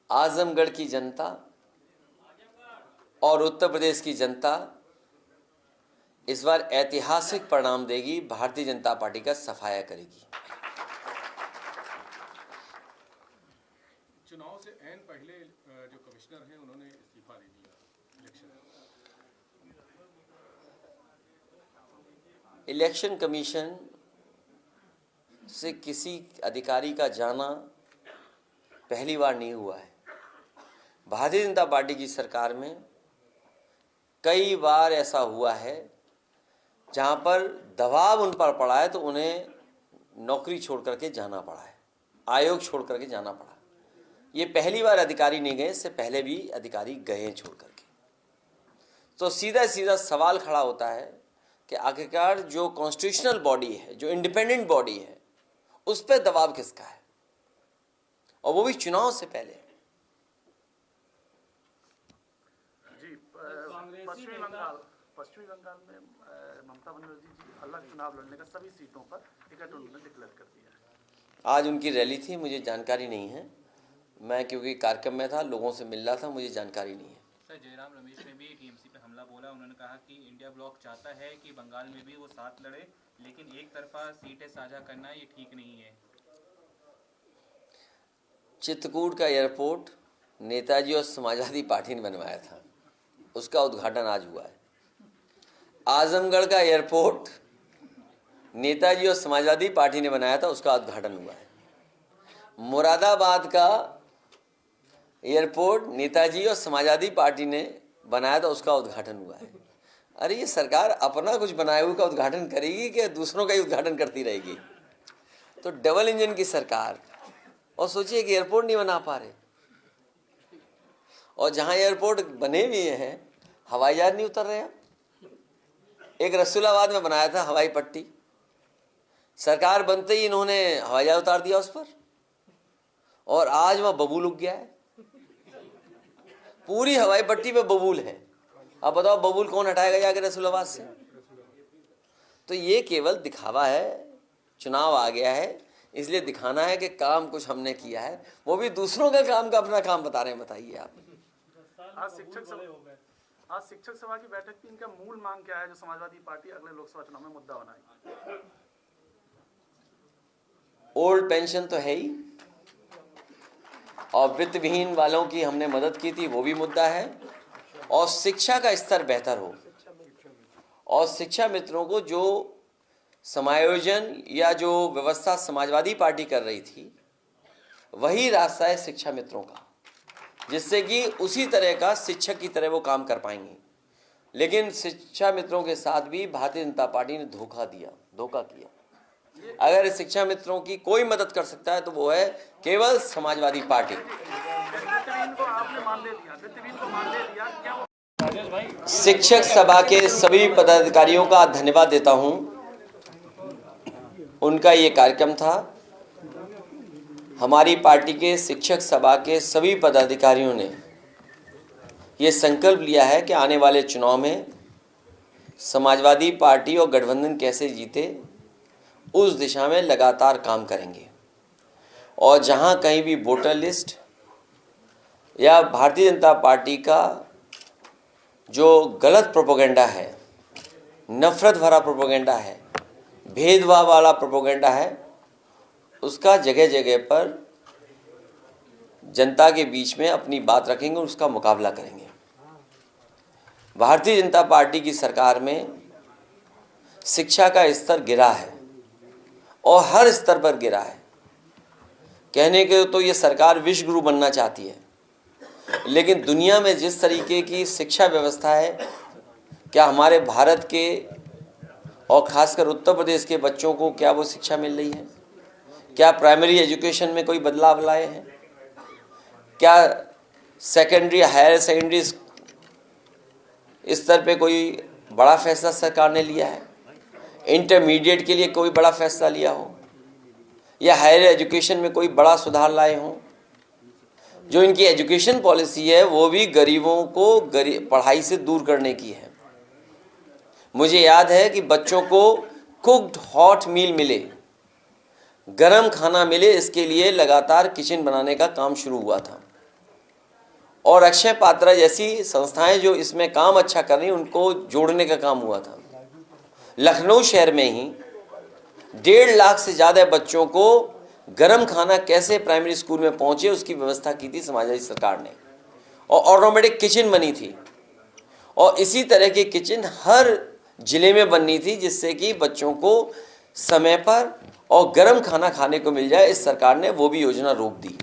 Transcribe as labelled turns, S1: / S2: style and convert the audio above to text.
S1: आजमगढ़ की जनता और उत्तर प्रदेश की जनता इस बार ऐतिहासिक परिणाम देगी, भारतीय जनता पार्टी का सफाया करेगी।
S2: चुनाव से ऐन पहले जो कमिश्नर हैं उन्होंने इस्तीफा दे दिया
S1: इलेक्शन कमीशन से किसी अधिकारी का जाना पहली बार नहीं हुआ है। भारतीय जनता पार्टी की सरकार में कई बार ऐसा हुआ है जहां पर दबाव उन पर पड़ा है तो उन्हें नौकरी छोड़ करके जाना पड़ा है, आयोग छोड़ करके जाना पड़ा। ये पहली बार अधिकारी नहीं गए, इससे पहले भी अधिकारी गए छोड़ करके। तो सीधा सीधा सवाल खड़ा होता है कि आखिरकार जो कॉन्स्टिट्यूशनल बॉडी है, जो इंडिपेंडेंट बॉडी है, उस पर दबाव किसका है, और वो भी चुनाव से पहले।
S3: जी, पश्चिमी बंगाल में ममता बनर्जी जी अलग चुनाव लड़ने का सभी सीटों पर टिकट उन्होंने डिक्लेयर कर दिया है।
S1: आज उनकी रैली थी, मुझे जानकारी नहीं है। मैं क्योंकि कार्यक्रम में था, लोगों से मिल रहा था, मुझे जानकारी नहीं है।
S4: सर, जयराम रमेश ने भी टीएमसी पे हमला बोला। उन्होंने कहा कि इंडिया ब्लॉक चाहता है कि बंगाल में भी वो साथ लड़े, लेकिन एक तरफा सीटें साझा करना ये ठीक नहीं है।
S1: चित्रकूट का एयरपोर्ट नेताजी और समाजवादी पार्टी ने बनवाया था, उसका उद्घाटन आज हुआ है। आजमगढ़ का एयरपोर्ट नेताजी और समाजवादी पार्टी ने बनाया था, उसका उद्घाटन हुआ है। मुरादाबाद का एयरपोर्ट नेताजी और समाजवादी पार्टी ने बनाया था, उसका उद्घाटन हुआ है। अरे ये सरकार अपना कुछ बनाए हुए का उद्घाटन करेगी कि दूसरों का ही उद्घाटन करती रहेगी? तो डबल इंजन की सरकार, और सोचिए कि एयरपोर्ट नहीं बना पा रहे, और जहां एयरपोर्ट बने भी हैं हवाई जहाज नहीं उतर रहे हैं। एक रसूलाबाद में बनाया था हवाई पट्टी, सरकार बनते ही इन्होंने हवाई जहाज उतार दिया उस पर, और आज वह बबूल उग गया है। पूरी हवाई पट्टी पे बबूल है। अब बताओ बबूल कौन हटाएगा जाके रसूलाबाद से? तो ये केवल दिखावा है। चुनाव आ गया है, इसलिए दिखाना है कि काम कुछ हमने किया है, वो भी दूसरों का काम का अपना काम बता रहे हैं। बताइए आप।
S3: आज शिक्षक सभा की बैठक थी, इनका मूल मांग क्या है जो समाजवादी पार्टी अगले लोकसभा चुनाव में मुद्दा बनाएगी?
S1: ओल्ड पेंशन तो है ही, और वित्त विहीन वालों की हमने मदद की थी, वो भी मुद्दा है, और शिक्षा का स्तर बेहतर हो, और शिक्षा मित्रों को जो समायोजन या जो व्यवस्था समाजवादी पार्टी कर रही थी वही रास्ता है शिक्षा मित्रों का, जिससे कि उसी तरह का शिक्षक की तरह वो काम कर पाएंगे। लेकिन शिक्षा मित्रों के साथ भी भारतीय जनता पार्टी ने धोखा किया। अगर शिक्षा मित्रों की कोई मदद कर सकता है तो वो है केवल समाजवादी पार्टी। शिक्षक सभा के सभी पदाधिकारियों का धन्यवाद देता हूं। उनका ये कार्यक्रम था। हमारी पार्टी के शिक्षक सभा के सभी पदाधिकारियों ने ये संकल्प लिया है कि आने वाले चुनाव में समाजवादी पार्टी और गठबंधन कैसे जीते, उस दिशा में लगातार काम करेंगे। और जहां कहीं भी वोटर लिस्ट या भारतीय जनता पार्टी का जो गलत प्रोपेगेंडा है, नफरत भरा प्रोपेगेंडा है, भेदभाव वाला प्रोपेगेंडा है, उसका जगह जगह पर जनता के बीच में अपनी बात रखेंगे और उसका मुकाबला करेंगे। भारतीय जनता पार्टी की सरकार में शिक्षा का स्तर गिरा है, और हर स्तर पर गिरा है। कहने के तो ये सरकार विश्व गुरु बनना चाहती है, लेकिन दुनिया में जिस तरीके की शिक्षा व्यवस्था है, क्या हमारे भारत के और खासकर उत्तर प्रदेश के बच्चों को क्या वो शिक्षा मिल रही है? क्या प्राइमरी एजुकेशन में कोई बदलाव लाए हैं? क्या सेकेंडरी, हायर सेकेंडरी स्तर पे कोई बड़ा फैसला सरकार ने लिया है? इंटरमीडिएट के लिए कोई बड़ा फैसला लिया हो, या हायर एजुकेशन में कोई बड़ा सुधार लाए हों? जो इनकी एजुकेशन पॉलिसी है वो भी गरीबों को पढ़ाई से दूर करने की है। मुझे याद है कि बच्चों को कुक्ड हॉट मील मिले, गरम खाना मिले, इसके लिए लगातार किचन बनाने का काम शुरू हुआ था। और अक्षय पात्रा जैसी संस्थाएं जो इसमें काम अच्छा कर रही उनको जोड़ने का काम हुआ था। लखनऊ शहर में ही 1.5 लाख से ज़्यादा बच्चों को गरम खाना कैसे प्राइमरी स्कूल में पहुंचे उसकी व्यवस्था की थी समाजवादी सरकार ने, और ऑटोमेटिक किचन बनी थी, और इसी तरह की किचन हर जिले में बननी थी जिससे कि बच्चों को समय पर और गरम खाना खाने को मिल जाए। इस सरकार ने वो भी योजना रोक दी।